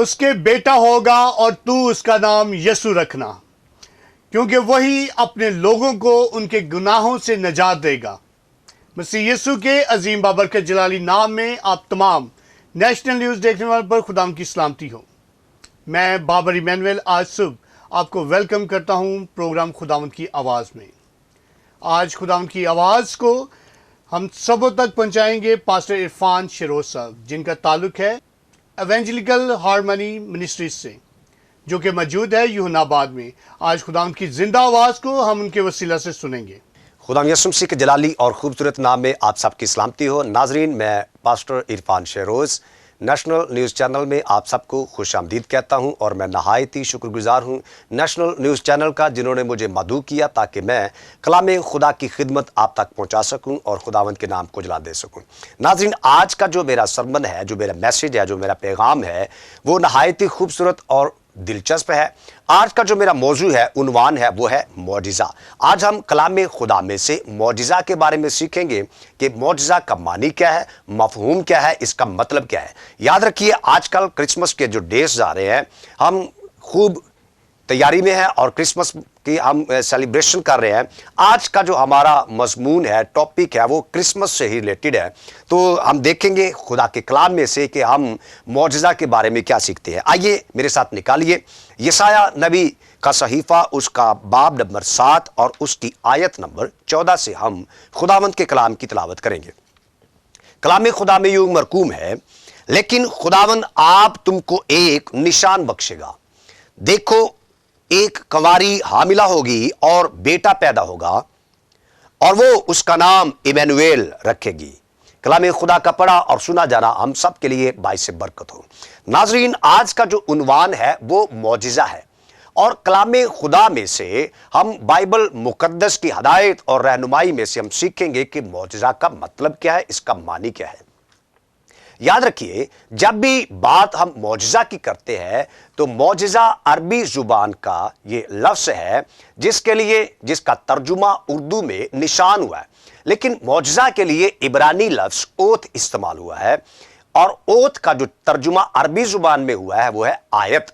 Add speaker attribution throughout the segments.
Speaker 1: اس کے بیٹا ہوگا اور تو اس کا نام یسوع رکھنا، کیونکہ وہی اپنے لوگوں کو ان کے گناہوں سے نجات دے گا۔ مسیح یسوع کے عظیم بابرکت جلالی نام میں آپ تمام نیشنل نیوز دیکھنے والوں پر خدا کی سلامتی ہو۔ میں بابر ایمینویل آج صبح آپ کو ویلکم کرتا ہوں پروگرام خداوند کی آواز میں۔ آج خداوند کی آواز کو ہم سبوں تک پہنچائیں گے پاسٹر عرفان شیروز صاحب، جن کا تعلق ہے ایونجلیکل ہارمنی منسٹریز سے، جو کہ موجود ہے یوحنا آباد میں۔ آج خداوند کی زندہ آواز کو ہم ان کے وسیلہ سے سنیں گے۔
Speaker 2: خدا یسوع مسیح کے جلالی اور خوبصورت نام میں آپ سب کی سلامتی ہو۔ ناظرین، میں pastor Irfan Sheroz national news channel میں آپ سب کو خوش آمدید کہتا ہوں، اور میں نہایت ہی شکر گزار ہوں نیشنل نیوز چینل کا، جنہوں نے مجھے مدعو کیا تاکہ میں کلام خدا کی خدمت آپ تک پہنچا سکوں اور خداوند کے نام کو جلا دے سکوں۔ ناظرین، آج کا جو میرا سرمن ہے، جو میرا میسیج ہے، جو میرا پیغام ہے، وہ نہایت ہی خوبصورت اور دلچسپ ہے۔ آج کا جو میرا موضوع ہے، عنوان ہے، وہ ہے معجزہ۔ آج ہم کلام خدا میں سے معجزہ کے بارے میں سیکھیں گے کہ معجزہ کا معنی کیا ہے، مفہوم کیا ہے، اس کا مطلب کیا ہے۔ یاد رکھیے، آج کل کرسمس کے جو ڈیز جا رہے ہیں، ہم خوب تیاری میں ہیں اور کرسمس کی ہم سیلیبریشن کر رہے ہیں۔ آج کا جو ہمارا مضمون ہے، ٹاپک ہے، وہ کرسمس سے ہی ریلیٹڈ ہے۔ تو ہم دیکھیں گے خدا کے کلام میں سے کہ ہم معجزہ کے بارے میں کیا سیکھتے ہیں۔ آئیے میرے ساتھ نکالیے یسایہ نبی کا صحیفہ، اس کا باب نمبر 7 اور اس کی آیت نمبر 14 سے ہم خداوند کے کلام کی تلاوت کریں گے۔ کلام خدا میں یوں مرقوم ہے، لیکن خداوند آپ تم کو ایک نشان بخشے گا۔ دیکھو، ایک کنواری حاملہ ہوگی اور بیٹا پیدا ہوگا، اور وہ اس کا نام ایمینویل رکھے گی۔ کلام خدا کا پڑھا اور سنا جانا ہم سب کے لیے باعث برکت ہو۔ ناظرین، آج کا جو عنوان ہے وہ معجزہ ہے، اور کلام خدا میں سے ہم بائبل مقدس کی ہدایت اور رہنمائی میں سے ہم سیکھیں گے کہ معجزہ کا مطلب کیا ہے، اس کا معنی کیا ہے۔ یاد رکھیے، جب بھی بات ہم معجزہ کی کرتے ہیں تو معجزہ عربی زبان کا یہ لفظ ہے، جس کا ترجمہ اردو میں نشان ہوا ہے، لیکن معجزہ کے لیے عبرانی لفظ اوت استعمال ہوا ہے، اور اوت کا جو ترجمہ عربی زبان میں ہوا ہے وہ ہے آیت۔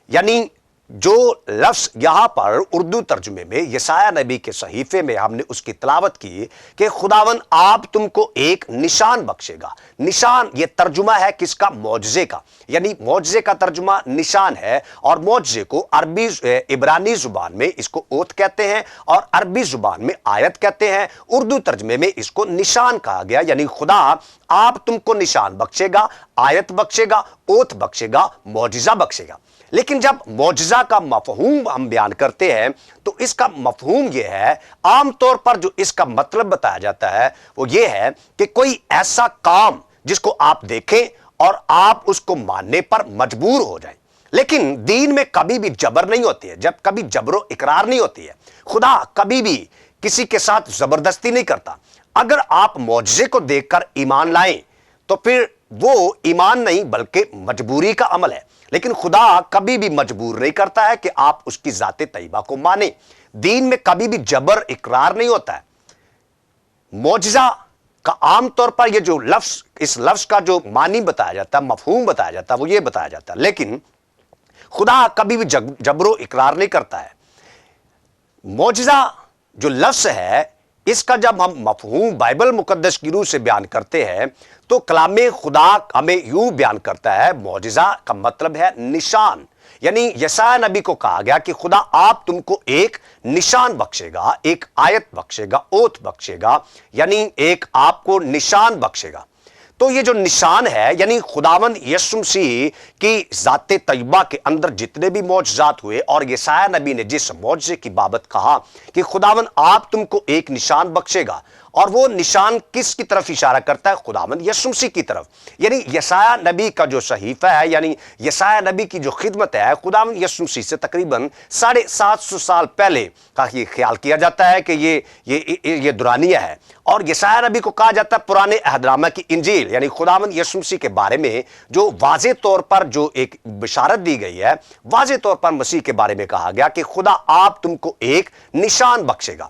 Speaker 2: یعنی جو لفظ یہاں پر اردو ترجمے میں یسایہ نبی کے صحیفے میں ہم نے اس کی تلاوت کی کہ خداوند آپ تم کو ایک نشان بخشے گا۔ نشان یہ ترجمہ ہے کس کا؟ معجزے کا۔ یعنی معجزے کا ترجمہ نشان ہے، اور معجزے کو عبرانی زبان میں اس کو اوت کہتے ہیں، اور عربی زبان میں آیت کہتے ہیں۔ اردو ترجمے میں اس کو نشان کہا گیا، یعنی خدا آپ تم کو نشان بخشے گا، آیت بخشے گا، اوت بخشے گا، معجزہ بخشے گا۔ لیکن جب معجزہ کا مفہوم ہم بیان کرتے ہیں تو اس کا مفہوم یہ ہے، عام طور پر جو اس کا مطلب بتایا جاتا ہے وہ یہ ہے کہ کوئی ایسا کام جس کو آپ دیکھیں اور آپ اس کو ماننے پر مجبور ہو جائیں۔ لیکن دین میں کبھی بھی جبر نہیں ہوتی ہے، جب کبھی جبر و اقرار نہیں ہوتی ہے۔ خدا کبھی بھی کسی کے ساتھ زبردستی نہیں کرتا۔ اگر آپ معجزے کو دیکھ کر ایمان لائیں تو پھر وہ ایمان نہیں بلکہ مجبوری کا عمل ہے، لیکن خدا کبھی بھی مجبور نہیں کرتا ہے کہ آپ اس کی ذات طیبہ کو مانیں۔ دین میں کبھی بھی جبر اقرار نہیں ہوتا ہے۔ معجزہ کا عام طور پر یہ جو لفظ، اس لفظ کا جو معنی بتایا جاتا ہے، مفہوم بتایا جاتا ہے، وہ یہ بتایا جاتا ہے، لیکن خدا کبھی بھی جبر و اقرار نہیں کرتا ہے۔ معجزہ جو لفظ ہے، اس کا جب ہم مفہوم بائبل مقدس کی روح سے بیان کرتے ہیں تو کلام خدا ہمیں یوں بیان کرتا ہے، معجزہ کا مطلب ہے نشان۔ یعنی یسایہ نبی کو کہا گیا کہ خدا آپ تم کو ایک نشان بخشے گا، ایک آیت بخشے گا، اوت بخشے گا، یعنی ایک آپ کو نشان بخشے گا۔ تو یہ جو نشان ہے، یعنی خداوند یسوع مسیح کی ذات طیبہ کے اندر جتنے بھی معجزات ہوئے، اور یسایہ نبی نے جس معجزے کی بابت کہا کہ خداوند آپ تم کو ایک نشان بخشے گا، اور وہ نشان کس کی طرف اشارہ کرتا ہے؟ خداوند یسوع مسیح کی طرف۔ یعنی یسایہ نبی کا جو صحیفہ ہے، یعنی یسایہ نبی کی جو خدمت ہے، خداوند یسوع مسیح سے تقریباً 750 سال پہلے کا یہ خیال کیا جاتا ہے کہ یہ دورانیہ ہے، اور یسایہ نبی کو کہا جاتا ہے پرانے عہد نامہ کی انجیل، یعنی خداوند یسوع مسیح کے بارے میں جو واضح طور پر جو ایک بشارت دی گئی ہے، واضح طور پر مسیح کے بارے میں کہا گیا کہ خدا آپ تم کو ایک نشان بخشے گا،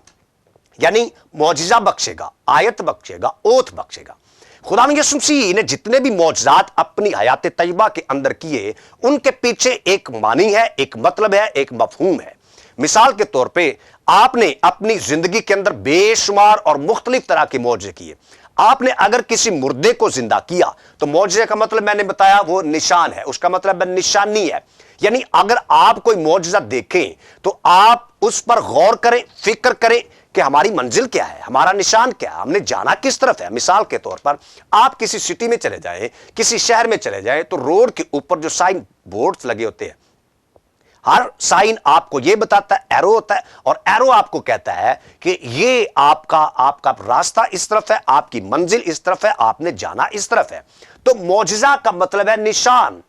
Speaker 2: یعنی معجزہ بخشے گا، آیت بخشے گا، اوت بخشے گا۔ खुदा यीशु मसीह ने जितने भी मौजज़ात अपनी हयात तैयबा के अंदर किए, उनके पीछे एक मानी है, एक मतलब है, एक मफहूम है। मिसाल के तौर पे आपने अपनी जिंदगी के अंदर बेशुमार और मुख्तलिफ तरह के मौजज़े किए। आपने अगर किसी मुर्दे को जिंदा किया तो मौजज़े का मतलब मैंने बताया वो निशान है, उसका मतलब है निशानी है। यानी अगर आप कोई मौजज़ा देखें तो आप उस पर गौर करें, फिक्र करें कि हमारी मंजिल क्या है, हमारा निशान क्या है, हमने जाना किस तरफ है। मिसाल के तौर पर आप किसी सिटी में चले जाएं, किसी शहर में चले जाएं, तो रोड के ऊपर जो साइन बोर्ड्स लगे होते हैं, हर साइन आपको यह बताता है, एरो होता है, और एरो आपको कहता है कि ये आपका रास्ता इस तरफ है, आपकी मंजिल इस तरफ है, आपने जाना इस तरफ है। तो मौजज़ा का मतलब है निशान,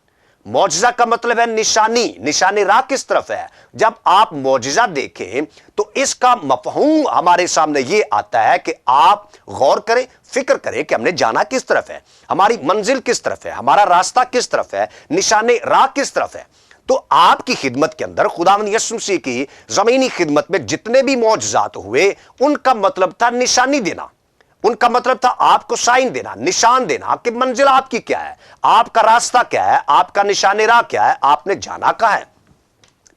Speaker 2: मौजज़ा का मतलब है निशानी, निशानी राह किस तरफ है। जब आप मौजज़ा देखें तो इसका मफहूम हमारे सामने यह आता है कि आप गौर करें, फिक्र करें कि हमने जाना किस तरफ है, हमारी मंजिल किस तरफ है, हमारा रास्ता किस तरफ है, निशाने राह किस तरफ है। तो आपकी खिदमत के अंदर खुदावंद यीशु मसीह की जमीनी खिदमत में जितने भी मौजज़ात हुए, उनका मतलब था निशानी देना, उनका मतलब था आपको साइन देना, निशान देना कि मंजिल आपकी क्या है, आपका रास्ता क्या है, आपका निशाने राह क्या है, आपने जाना कहां है।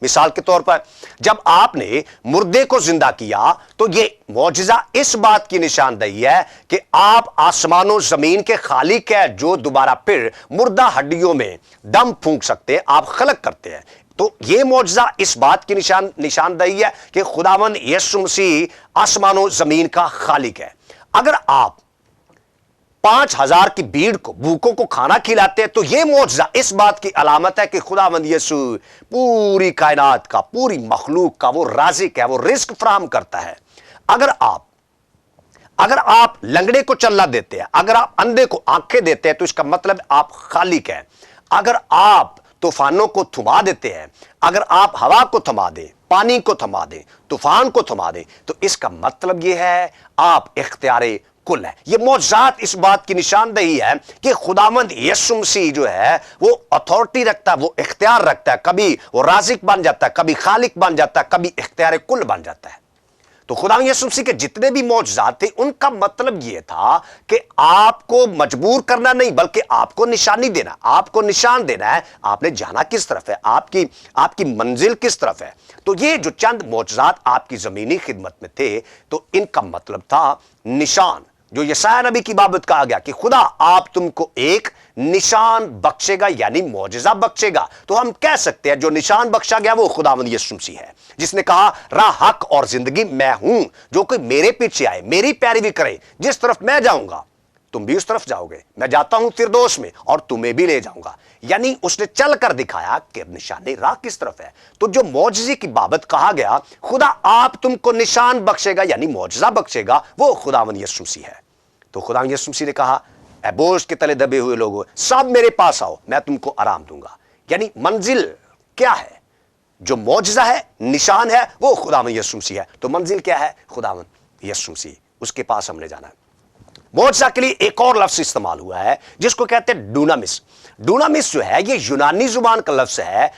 Speaker 2: मिसाल के तौर पर जब आपने मुर्दे को जिंदा किया तो यह मौजज़ा इस बात की निशानदेही है कि आप आसमानों जमीन के खालिक है, जो दोबारा फिर मुर्दा हड्डियों में दम फूंक सकते हैं, आप खलक करते हैं। तो यह मौजज़ा इस बात की निशानदेही है कि खुदावंद यीशु मसीह आसमानों जमीन का खालिक है। अगर आप 5000 की भीड़ को, भूखों को खाना खिलाते हैं तो यह मौजज़ा इस बात की अलामत है कि खुदावंद यीशु पूरी कायनात का, पूरी मखलूक का वो राज़िक है, वो रिस्क फराहम करता है। अगर आप लंगड़े को चलना देते हैं, अगर आप अंधे को आंखें देते हैं, तो इसका मतलब आप खालिक हैं। अगर आप तूफानों को थमा देते हैं, अगर आप हवा को थमा दें, पानी को थमा दें, तूफान को थमा दें, तो इसका मतलब यह है आप इख्तियारे कुल है। यह मौजज़ात इस बात की निशानदेही है कि खुदावंद यीशु मसीह जो है वो अथॉरिटी रखता है, वो इख्तियार रखता है। कभी वो राज़िक बन जाता है, कभी खालिक बन जाता है, कभी इख्तियारे कुल बन जाता है। तो खुदावंद यीशु मसीह के जितने भी मौजज़ात थे, उनका मतलब यह था कि आपको मजबूर करना नहीं, बल्कि आपको निशानी देना, आपको निशान देना है, आपने जाना किस तरफ है, आपकी मंजिल किस तरफ है। तो ये जो चंद मौजज़ात आपकी ज़मीनी खिदमत में थे, तो इनका मतलब था निशान। जो यशायाह नबी की बाबत कहा गया कि खुदा आप तुमको एक निशान बख्शेगा, यानी मौजज़ा बख्शेगा। तो हम कह सकते हैं जो निशान बख्शा गया वो खुदावंद यीशु मसीह है, जिसने कहा राह, हक और जिंदगी मैं हूं, जो कोई मेरे पीछे आए, मेरी पैरवी करे, जिस तरफ मैं जाऊंगा तुम भी उस तरफ जाओगे, मैं जाता हूं फिरदौस में और तुम्हें भी ले जाऊंगा। यानी उसने चल कर दिखाया कि निशानी राह किस तरफ है। तो जो मौजज़े की बाबत कहा गया, खुदा आप तुमको निशान बख्शेगा यानी मौजज़ा बख्शेगा, वो खुदावंद यीशु मसीह है। तो खुदावंद यीशु मसीह ने कहा, ऐ बोझ के तले दबे हुए लोगों, सब मेरे पास आओ, मैं तुमको आराम दूंगा। यानी मंजिल क्या है, जो मौजज़ा है, निशान है, वो खुदावंद यीशु मसीह है। तो मंजिल क्या है, खुदावंद यीशु मसीह, उसके पास हमने जाना है। मौजज़ा के लिए एक और लफ्ज़ इस्तेमाल हुआ है जिसको कहते हैं डूनामिस। डूनामिस जो है ये यूनानी जुबान का लफ्ज़ है।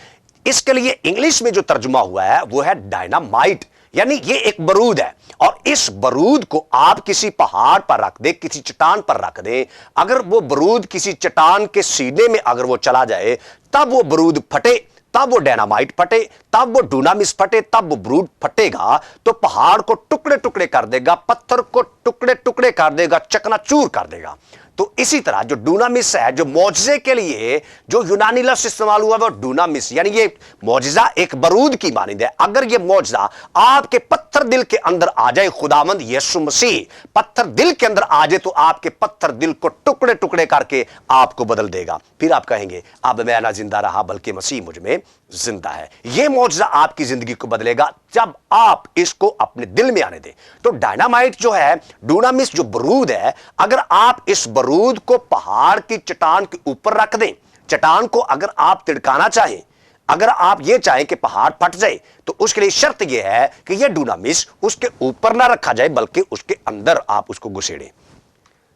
Speaker 2: इसके लिए इंग्लिश में जो तर्जुमा हुआ है वो है डायनामाइट, यानी ये एक बारूद है। और इस बारूद को आप किसी पहाड़ पर रख दे, किसी चट्टान पर रख दे, अगर वो बारूद किसी चट्टान के सीने में अगर वो चला जाए, तब वो बारूद फटे, तब वो डायनामाइट फटे, तब वो डूनामिस फटे, तब वो बारूद फटेगा तो पहाड़ को टुकड़े टुकड़े कर देगा, पत्थर को टुकड़े टुकड़े कर देगा, चकनाचूर कर देगा। तो इसी तरह जो डूनामिस है, जो मौजज़े के लिए जो यूनानी लफ्ज़ इस्तेमाल हुआ वो डूनामिस, यानी ये मौजज़ा एक बारूद की मानिंद है। अगर ये मौजज़ा आपके पत्थर दिल के अंदर आ जाए, खुदावंद यीशु मसीह पत्थर दिल के अंदर आ जाए, तो आपके पत्थर दिल को टुकड़े टुकड़े करके आपको बदल देगा। फिर आप कहेंगे अब मैं ना जिंदा रहा बल्कि मसीह मुझ में जिंदा है। यह मौजज़ा आपकी जिंदगी को बदलेगा जब आप इसको अपने दिल में आने दें। तो डायनामाइट जो है, डूनामिस जो बारूद है, अगर आप इस बारूद को पहाड़ की चट्टान के ऊपर रख दें, चट्टान को अगर आप तिड़काना चाहें, अगर आप ये चाहें कि पहाड़ फट जाए, तो उसके लिए शर्त यह है कि यह डूनामिस उसके ऊपर ना रखा जाए बल्कि उसके अंदर आप उसको घुसेड़ें।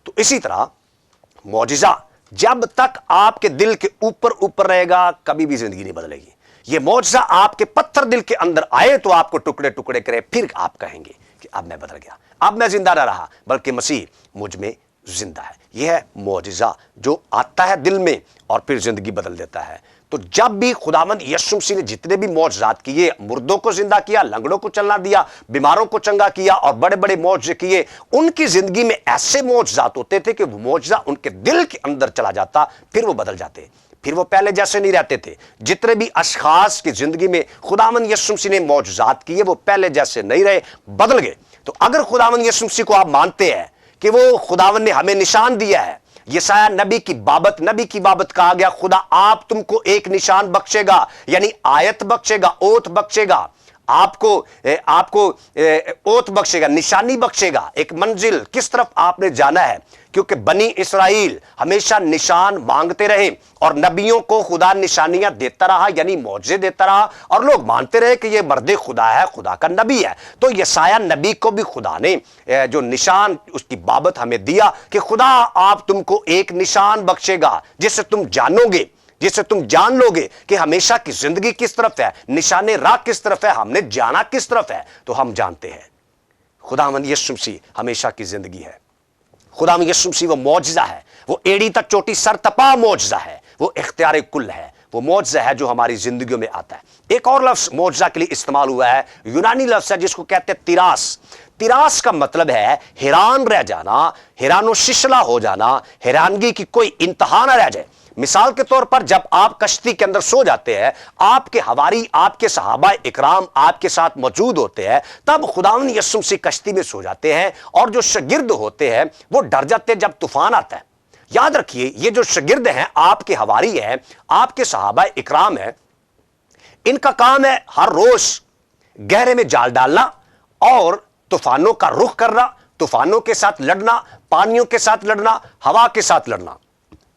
Speaker 2: तो इसी तरह मौजज़ा जब तक आपके दिल के ऊपर ऊपर रहेगा कभी भी जिंदगी नहीं बदलेगी। यह मौजज़ा आपके पत्थर दिल के अंदर आए तो आपको टुकड़े टुकड़े करे, फिर आप कहेंगे कि अब मैं बदल गया, अब मैं जिंदा न रहा बल्कि मसीह मुझ में जिंदा है। यह है मौजज़ा जो आता है दिल में और फिर जिंदगी बदल देता है। तो जब भी खुदावंद यीशु मसीह ने जितने भी मौजज़ात किए, मुर्दों को जिंदा किया, लंगड़ों को चलना दिया, बीमारों को चंगा किया और बड़े बड़े मौजज़े किए, उनकी जिंदगी में ऐसे मौजज़ात होते थे कि वो मौजज़ा उनके दिल के अंदर चला जाता, फिर वो बदल जाते, फिर वो पहले जैसे नहीं रहते थे। जितने भी अशखास की जिंदगी में खुदावंद यीशु मसीह ने मौजज़ात किए, वो पहले जैसे नहीं रहे, बदल गए। तो अगर खुदावंद यीशु मसीह को आप मानते हैं कि वो खुदावंद ने हमें निशान दिया है, यशायाह नबी की बाबत कहा गया, खुदा आप तुमको एक निशान बख्शेगा, यानी आयत बख्शेगा, ओत बख्शेगा, आपको ओत बख्शेगा, निशानी बख्शेगा, एक मंजिल किस तरफ आपने जाना है। क्योंकि बनी इसराइल हमेशा निशान मांगते रहे और नबियों को खुदा निशानियां देता रहा, यानी मौजज़े देता रहा, और लोग मानते रहे कि ये मर्द खुदा है, खुदा का नबी है। तो यशायाह नबी को भी खुदा ने जो निशान उसकी बाबत हमें दिया कि खुदा आप तुमको एक निशान बख्शेगा, जिससे तुम जानोगे, जिससे तुम जान लोगे कि हमेशा की जिंदगी किस तरफ है, निशाने राह किस तरफ है, हमने जाना किस तरफ है। तो हम जानते हैं खुदावंद यीशु मसीह हमेशा की जिंदगी है। खुदावंद यीशु मसीह वो मौजज़ा है, वो एड़ी तक चोटी सर तपा मौजज़ा है, वो इख्तियार कुल है, वो मौजज़ा है जो हमारी जिंदगियों में आता है। एक और लफ्ज़ मौजज़ा के लिए इस्तेमाल हुआ है, यूनानी लफ्ज़ है जिसको कहते हैं तिरास। तिरास का मतलब है हैरान रह जाना, हैरानो शिशला हो जाना, हैरानगी की कोई इंतहा ना रह जाए। मिसाल के तौर पर जब आप कश्ती के अंदर सो जाते हैं, आपके हवारी, आपके सहाबा इकराम आपके साथ मौजूद होते हैं, तब खुदावंद यीशु मसीह कश्ती में सो जाते हैं और जो शागिर्द होते हैं वो डर जाते हैं जब तूफान आता है। याद रखिए, ये जो शागिर्द हैं, आपके हवारी हैं, आपके सहाबा इकराम हैं, इनका काम है हर रोज गहरे में जाल डालना और तूफानों का रुख करना, तूफानों के साथ लड़ना, पानियों के साथ लड़ना, हवा के साथ लड़ना।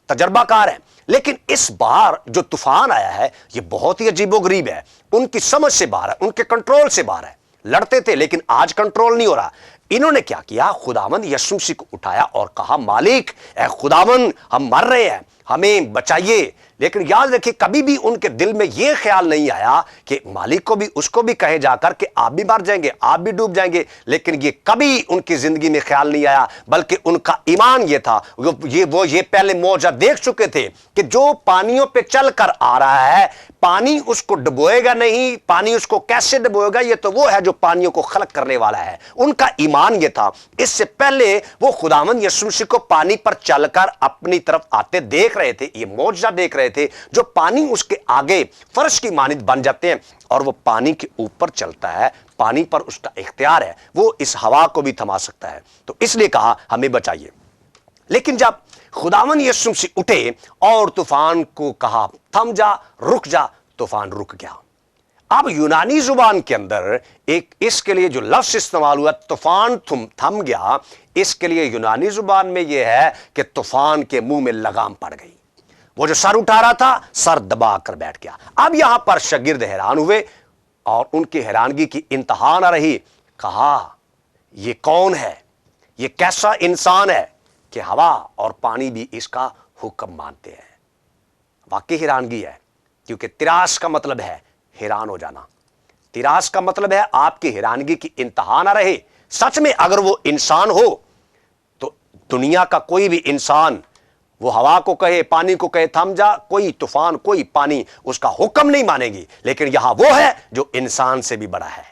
Speaker 2: तजर्बाकार है। लेकिन इस बार जो तूफान आया है ये बहुत ही अजीबोगरीब है, उनकी समझ से बाहर है, उनके कंट्रोल से बाहर है। लड़ते थे लेकिन आज कंट्रोल नहीं हो रहा। इन्होंने क्या किया, खुदावंद यीशु मसीह को उठाया और कहा, मालिक ए खुदावंद, हम मर रहे हैं, हमें बचाइए। लेकिन याद रखिए, कभी भी उनके दिल में यह ख्याल नहीं आया कि मालिक को भी, उसको भी कहे जाकर कि आप भी मर जाएंगे, आप भी डूब जाएंगे। लेकिन ये कभी उनकी जिंदगी में ख्याल नहीं आया, बल्कि उनका ईमान ये था, वो ये पहले मौजज़ा देख चुके थे कि जो पानियों पे चल कर आ रहा है, पानी उसको डुबोएगा नहीं, पानी उसको कैसे डुबोएगा, ये तो वो है जो पानियों को खलक करने वाला है। उनका ईमान ये था। इससे पहले वो खुदावंद यीशु मसीह को पानी पर चलकर अपनी तरफ आते देख रहे थे, ये मौजज़ा देख रहे थे, जो पानी उसके आगे फर्श की मानिंद बन जाते हैं और वो पानी के ऊपर चलता है, पानी पर उसका इख्तियार है, वो इस हवा को भी थमा सकता है। तो इसलिए कहा हमें बचाइए। लेकिन जब खुदावंद यीशु मसीह उठे और तूफान को कहा थम जा, रुक जा, तूफान रुक गया। अब यूनानी जुबान के अंदर एक इसके लिए जो लफ्ज़ इस्तेमाल हुआ, तूफान थम गया, इसके लिए यूनानी जुबान में यह है कि तूफान के मुंह में लगाम पड़ गई। वो जो सर उठा रहा था, सर दबा कर बैठ गया। अब यहां पर शागिर्द हैरान हुए और उनकी हैरानगी की इंतहा न रही। कहा, ये कौन है, ये कैसा इंसान है कि हवा और पानी भी इसका हुक्म मानते हैं। वाकई हैरानगी है, क्योंकि तिरास का मतलब है हैरान हो जाना। तिरास का मतलब है आपकी हैरानगी की इंतहा ना रहे। सच में अगर वो इंसान हो तो दुनिया का कोई भी इंसान वो हवा को कहे, पानी को कहे थम जा, कोई तूफान, कोई पानी उसका हुक्म नहीं मानेगी। लेकिन यहां वो है जो इंसान से भी बड़ा है,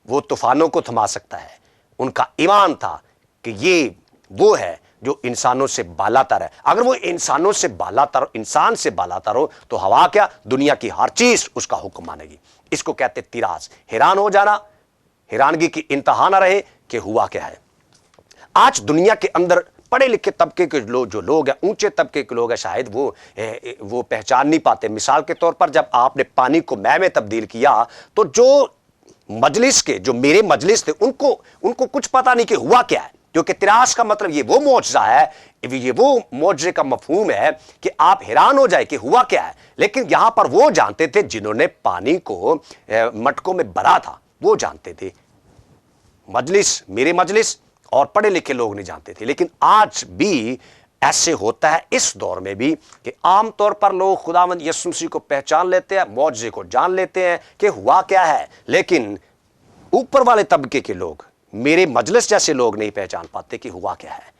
Speaker 2: वो तूफानों को थमा सकता है। उनका ईमान था कि ये वो है जो इंसानों से बालातर है। अगर वो इंसानों से बालातर, इंसान से बालातर हो तो हवा क्या, दुनिया की हर चीज उसका हुक्म मानेगी। इसको कहते तिरास, हैरान हो जाना, हैरानगी की इंतहा ना रहे कि हुआ क्या है। आज दुनिया के अंदर पढ़े लिखे तबके के जो लोग हैं, ऊंचे तबके के लोग हैं, शायद वो पहचान नहीं पाते। मिसाल के तौर पर जब आपने पानी को मैं में तब्दील किया तो जो मजलिस के, जो मेरे मजलिस थे, उनको कुछ पता नहीं कि हुआ क्या है। क्योंकि तिरास का मतलब ये वो मौजज़ा है, ये वो मौजज़े का मफहूम है कि आप हैरान हो जाए कि हुआ क्या है। लेकिन यहां पर वो जानते थे जिन्होंने पानी को मटकों में भरा था, वो जानते थे। मजलिस, मेरे मजलिस और पढ़े लिखे लोग नहीं जानते थे। लेकिन आज भी ऐसे होता है, इस दौर में भी, कि आमतौर पर लोग खुदावंद यीशु मसीह को पहचान लेते हैं, मौजज़े को जान लेते हैं कि हुआ क्या है। लेकिन ऊपर वाले तबके के लोग, मेरे मजलिस जैसे लोग नहीं पहचान पाते कि हुआ क्या है।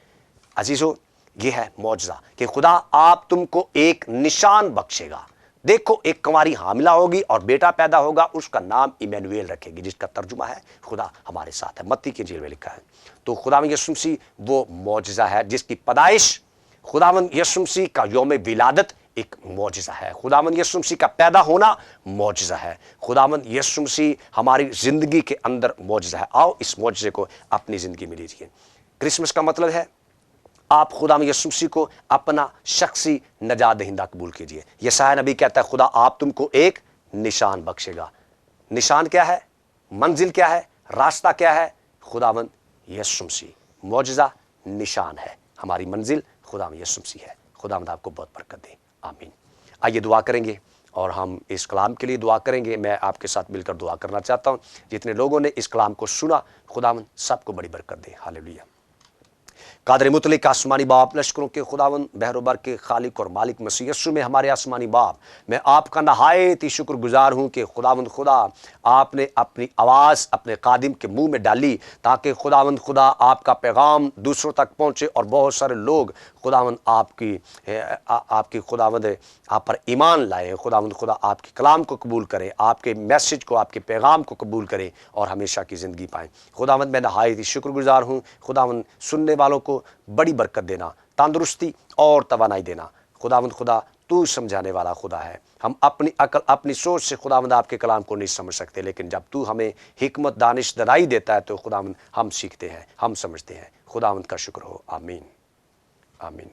Speaker 2: अजीजों, ये है मौजज़ा कि खुदा आप तुमको एक निशान बख्शेगा। देखो, एक कुंवारी हामिला होगी और बेटा पैदा होगा, उसका नाम इमैनुएल रखेगी, जिसका तर्जुमा है खुदा हमारे साथ है। मत्ती की इंजील में लिखा है। तो खुदावंद यीशु मसीह वो मौजज़ा है जिसकी पैदाइश, खुदावंद यीशु मसीह का यौम विलादत एक मौजज़ा है। खुदावंद यीशु मसीह का पैदा होना मौजज़ा है। खुदावंद यीशु मसीह हमारी ज़िंदगी के अंदर मौजज़ा है। आओ इस मौजज़े को अपनी ज़िंदगी में लीजिए। क्रिसमस का मतलब है आप खुदावंद यीशु मसीह को अपना शख्सी नजात दहिंदा कबूल कीजिए। यशायाह नबी कहता है खुदा आप तुमको एक निशान बख्शेगा। निशान क्या है? मंजिल क्या है? रास्ता क्या है? खुदावंद यीशु मसीह। मौजज़ा निशान है, हमारी मंजिल खुदावंद यीशु मसीह है। खुदावंद आपको बहुत बरकत दे, आमीन। आइए दुआ करेंगे और हम इस कलाम के लिए दुआ करेंगे। मैं आपके साथ मिलकर दुआ करना चाहता हूँ। जितने लोगों ने इस कलाम को सुना, खुदावंद सबको बड़ी बरकत दे। हालेलुया। कादर मुतलिक आसमानी बाप, लश्करों के खुदावंद, बहरोबर के खालिक और मालिक मसीह यीशु में हमारे आसमानी बाप, मैं आपका नहायत ही शुक्रगुजार हूँ कि खुदावंद खुदा आपने अपनी आवाज़ अपने कादिम के मुंह में डाली ताकि खुदावंद खुदा आपका पैगाम दूसरों तक पहुँचे और बहुत सारे लोग खुदावंद आपकी खुदावंद आप पर ईमान लाए। खुदावंद खुदा आपके कलाम को कबूल करें, आपके मैसेज को, आपके पैगाम को कबूल करें और हमेशा की ज़िंदगी पाएँ। खुदावंद मैं नहायत ही शुक्रगुजार हूँ। खुदावंद सुनने वालों को बड़ी बरकत देना, तंदुरुस्ती और तवानाई देना। खुदावंद खुदा तू समझाने वाला खुदा है। हम अपनी अकल अपनी सोच से खुदावंद आपके कलाम को नहीं समझ सकते, लेकिन जब तू हमें हिकमत दानिश दनाई देता है तो खुदावंद हम सीखते हैं, हम समझते हैं। खुदावंद का शुक्र हो, आमीन आमीन।